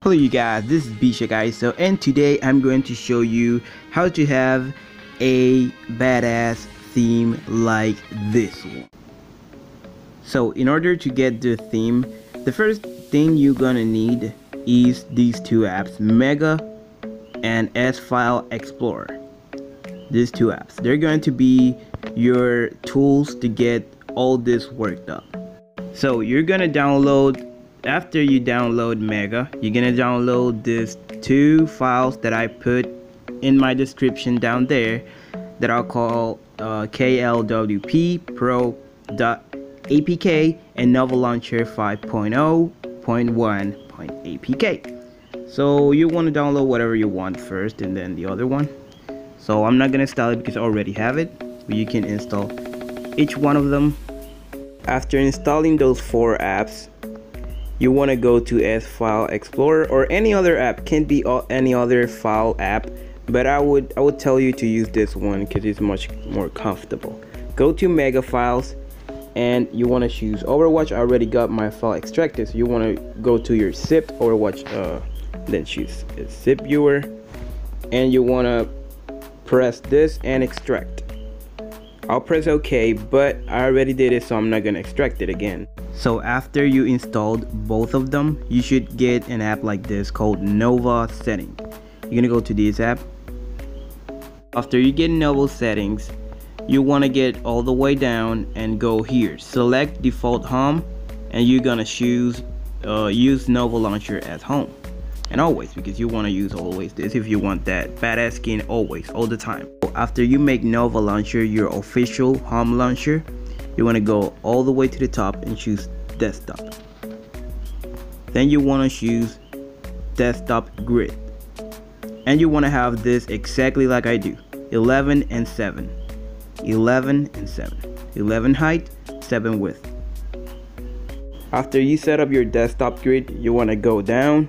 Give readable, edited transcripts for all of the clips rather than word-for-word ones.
Hello you guys, this is Bisha guys. And today I'm going to show you how to have a badass theme like this one. So in order to get the theme, the first thing you're gonna need is these two apps, Mega and S-File Explorer. These two apps, they're going to be your tools to get all this worked up. So you're gonna download, after you download Mega, you're gonna download these two files that I put in my description down there that I'll call klwp pro.apk and Nova Launcher 5.0.1.apk. So you want to download whatever you want first and then the other one. So I'm not gonna install it because I already have it, but you can install each one of them. After installing those four apps, you want to go to S-File Explorer or any other app. Can't be any other file app, but I would tell you to use this one because it's much more comfortable. Go to Mega Files and you want to choose Overwatch. I already got my file extracted, so you want to go to your zip Overwatch, then choose a zip viewer, and you want to press this and extract. I'll press OK, but I already did it, so I'm not gonna extract it again. So after you installed both of them, you should get an app like this called Nova Setting. You're gonna go to this app. After you get Nova Settings, you want to get all the way down and go here, select default home, and you're gonna choose use Nova Launcher as home. And always, because you want to use always this if you want that badass skin always, all the time. After you make Nova Launcher your official home launcher, you want to go all the way to the top and choose desktop. Then you want to choose desktop grid, and you want to have this exactly like I do, 11 and 7, 11 and 7, 11 height, 7 width. After you set up your desktop grid, you want to go down,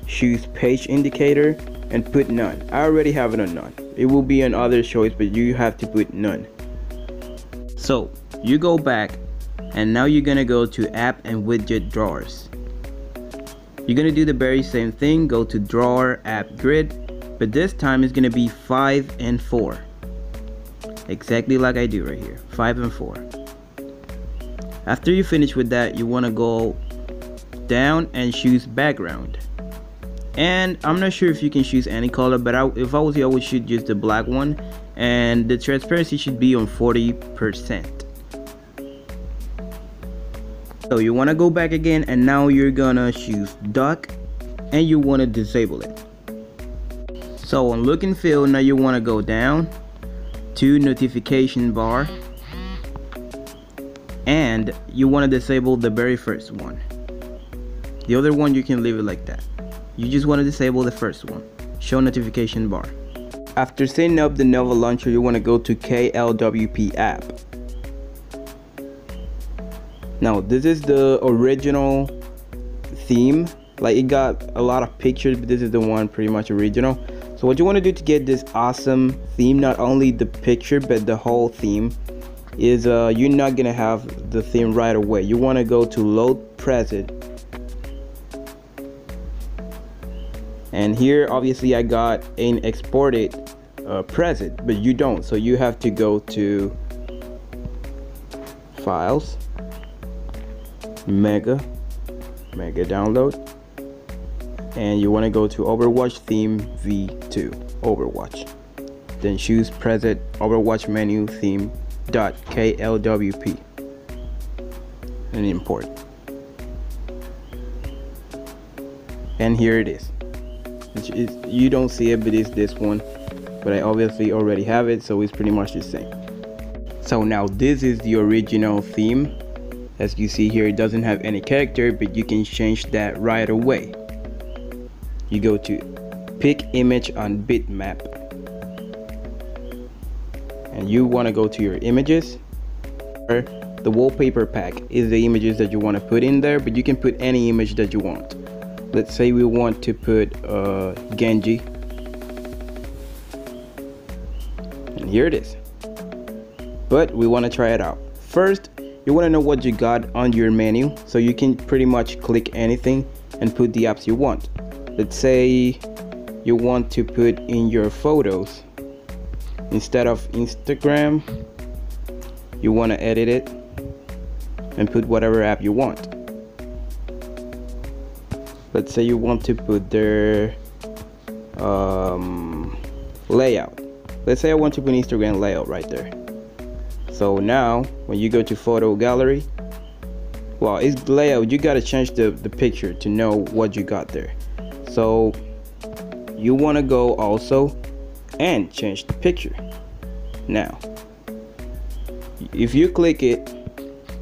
choose page indicator and put none. I already have it on none. It will be an other choice, but you have to put none. So you go back and now you're gonna go to app and widget drawers. You're gonna do the very same thing, go to drawer app grid, but this time it's gonna be 5 and 4, exactly like I do right here, 5 and 4. After you finish with that, you want to go down and choose background. And I'm not sure if you can choose any color, but if I was you, I would choose just the black one, and the transparency should be on 40%. So you want to go back again, and now you're gonna choose duck and you want to disable it. So on look and feel, now you want to go down to notification bar and you want to disable the very first one. The other one you can leave it like that. You just want to disable the first one, show notification bar. After setting up the Nova Launcher, you want to go to klwp app. Now this is the original theme, like it got a lot of pictures, but this is the one pretty much original. So what you want to do to get this awesome theme, not only the picture but the whole theme, is you're not gonna have the theme right away. You want to go to load preset. And here obviously I got an exported preset, but you don't, so you have to go to files, mega download, and you want to go to Overwatch theme v2 Overwatch, then choose preset Overwatch menu theme .klwp and import, and here it is. You don't see it, but it's this one, but I obviously already have it, so it's pretty much the same. So now this is the original theme. As you see here, it doesn't have any character, but you can change that right away. You go to pick image on bitmap, and you want to go to your images. The wallpaper pack is the images that you want to put in there, but you can put any image that you want. Let's say we want to put Genji, and here it is, but we want to try it out. First, you want to know what you got on your menu, so you can pretty much click anything and put the apps you want. Let's say you want to put in your photos, instead of Instagram you want to edit it and put whatever app you want. Let's say you want to put their layout. Let's say I want to put Instagram layout right there. So now when you go to photo gallery, well, it's layout, you got to change the picture to know what you got there. So you want to go also and change the picture. Now if you click it,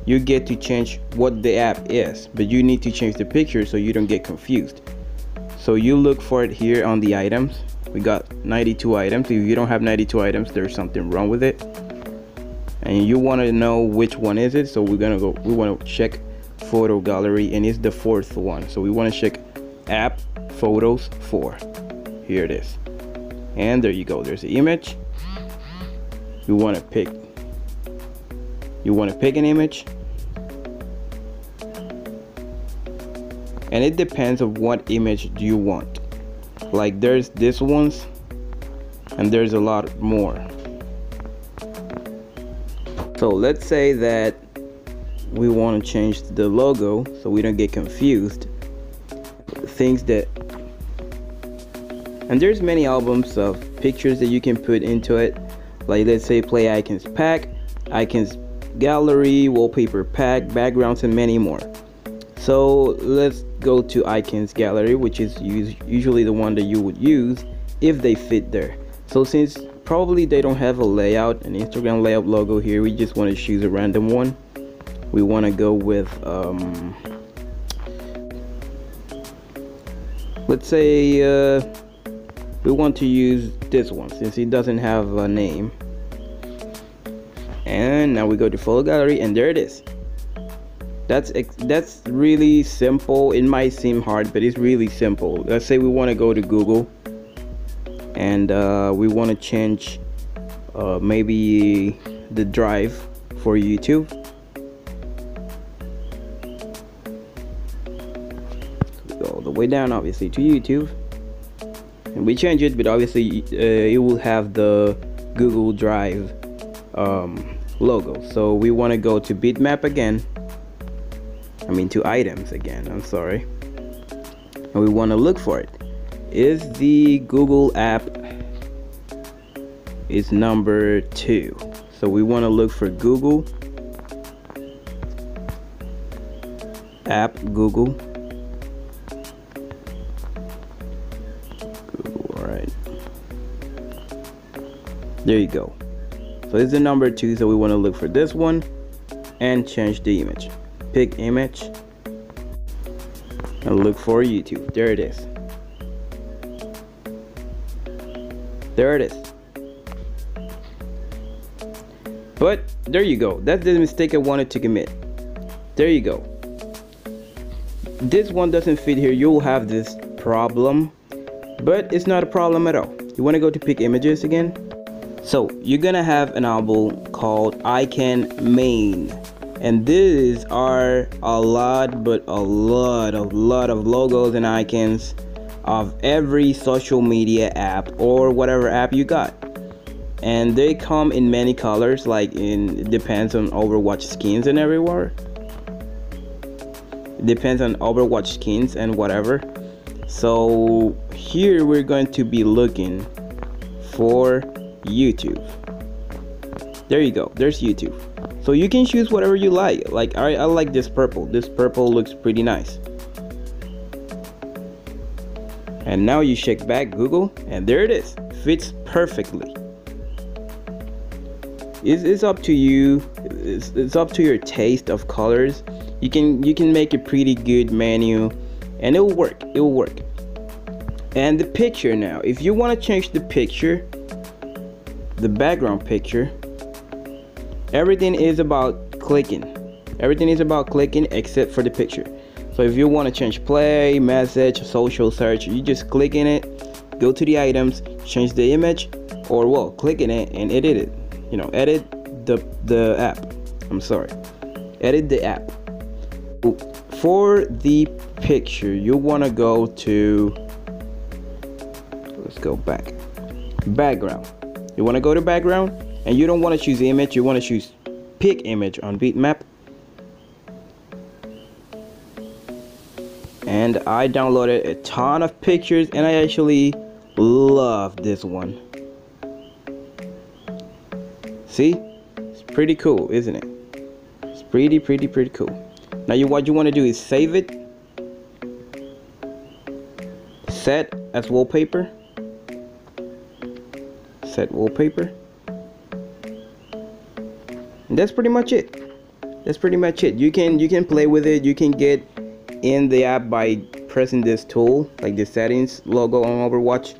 you get to change what the app is, but you need to change the picture so you don't get confused. So you look for it here on the items. We got 92 items. If you don't have 92 items, there's something wrong with it, and you want to know which one is it. So we want to check photo gallery, and it's the fourth one. So we want to check app photos 4. Here it is, and there you go. There's the image. You want to pick an image, and it depends on what image do you want. Like there's this ones and there's a lot more. So let's say that we want to change the logo so we don't get confused. Things that, and there's many albums of pictures that you can put into it. Like let's say play icons pack, icons gallery, wallpaper pack, backgrounds, and many more. So let's go to icons gallery, which is usually the one that you would use if they fit there. So since probably they don't have a layout, an Instagram layout logo here, we just want to choose a random one. We want to go with let's say we want to use this one since it doesn't have a name. And now we go to photo gallery, and there it is. That's really simple. It might seem hard, but it's really simple. Let's say we want to go to Google, and we want to change maybe the drive for YouTube. So we go all the way down, obviously, to YouTube, and we change it, but obviously it will have the Google Drive logo. So we want to go to bitmap again, to items again, I'm sorry, and we want to look for it. Is the Google app is number 2, so we want to look for Google app, Google, all right, there you go. So it's the number 2, so we want to look for this one and change the image. Pick image and look for YouTube. There it is. There it is. But there you go. That's the mistake I wanted to commit. There you go. This one doesn't fit here. You'll have this problem, but it's not a problem at all. You want to go to pick images again. So you're gonna have an album called Icon Main, and these are a lot of logos and icons of every social media app or whatever app you got, and they come in many colors. Like it depends on Overwatch skins and everywhere. It depends on Overwatch skins and whatever. So here we're going to be looking for YouTube. There you go. There's YouTube. So you can choose whatever you like. Like I like this purple. This purple looks pretty nice. And now you check back Google, and there it is. Fits perfectly. It's up to you. It's up to your taste of colors. You can make a pretty good menu, and it will work. It will work. And the picture now. If you want to change the picture, the background picture, everything is about clicking. Everything is about clicking except for the picture. So if you want to change play, message, social search, you just click in it, go to the items, change the image, or well, click in it and edit it. Edit the app. I'm sorry, edit the app. for the picture, you want to go to, let's go background. You want to go to background, and you don't want to choose image, you want to choose pick image on bitmap. And I downloaded a ton of pictures, and I actually love this one. See, it's pretty cool, isn't it? It's pretty cool. Now what you want to do is save it, set as wallpaper, set wallpaper, and that's pretty much it. You can play with it. You can get in the app by pressing this tool, like the settings logo on Overwatch,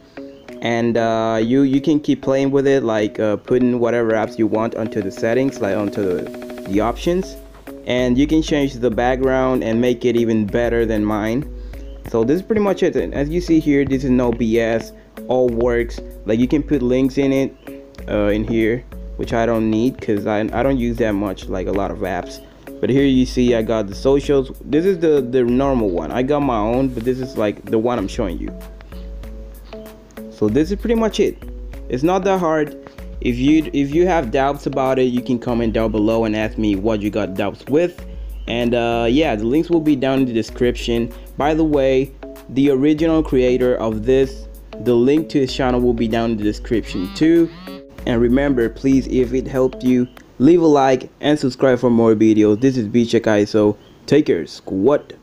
and you can keep playing with it, like putting whatever apps you want onto the settings, like onto the options, and you can change the background and make it even better than mine. So this is pretty much it. And as you see here, this is no BS, all works. Like you can put links in it in here, which I don't need because I don't use that much, like a lot of apps. But here you see I got the socials. This is the normal one. I got my own, but this is like the one I'm showing you. So this is pretty much it. It's not that hard. If you have doubts about it, you can comment down below and ask me what you got doubts with. And yeah, the links will be down in the description. By the way, the original creator of this, the link to his channel will be down in the description too. And remember, please, if it helped you, leave a like and subscribe for more videos. This is BCheckISO. Take care, squad.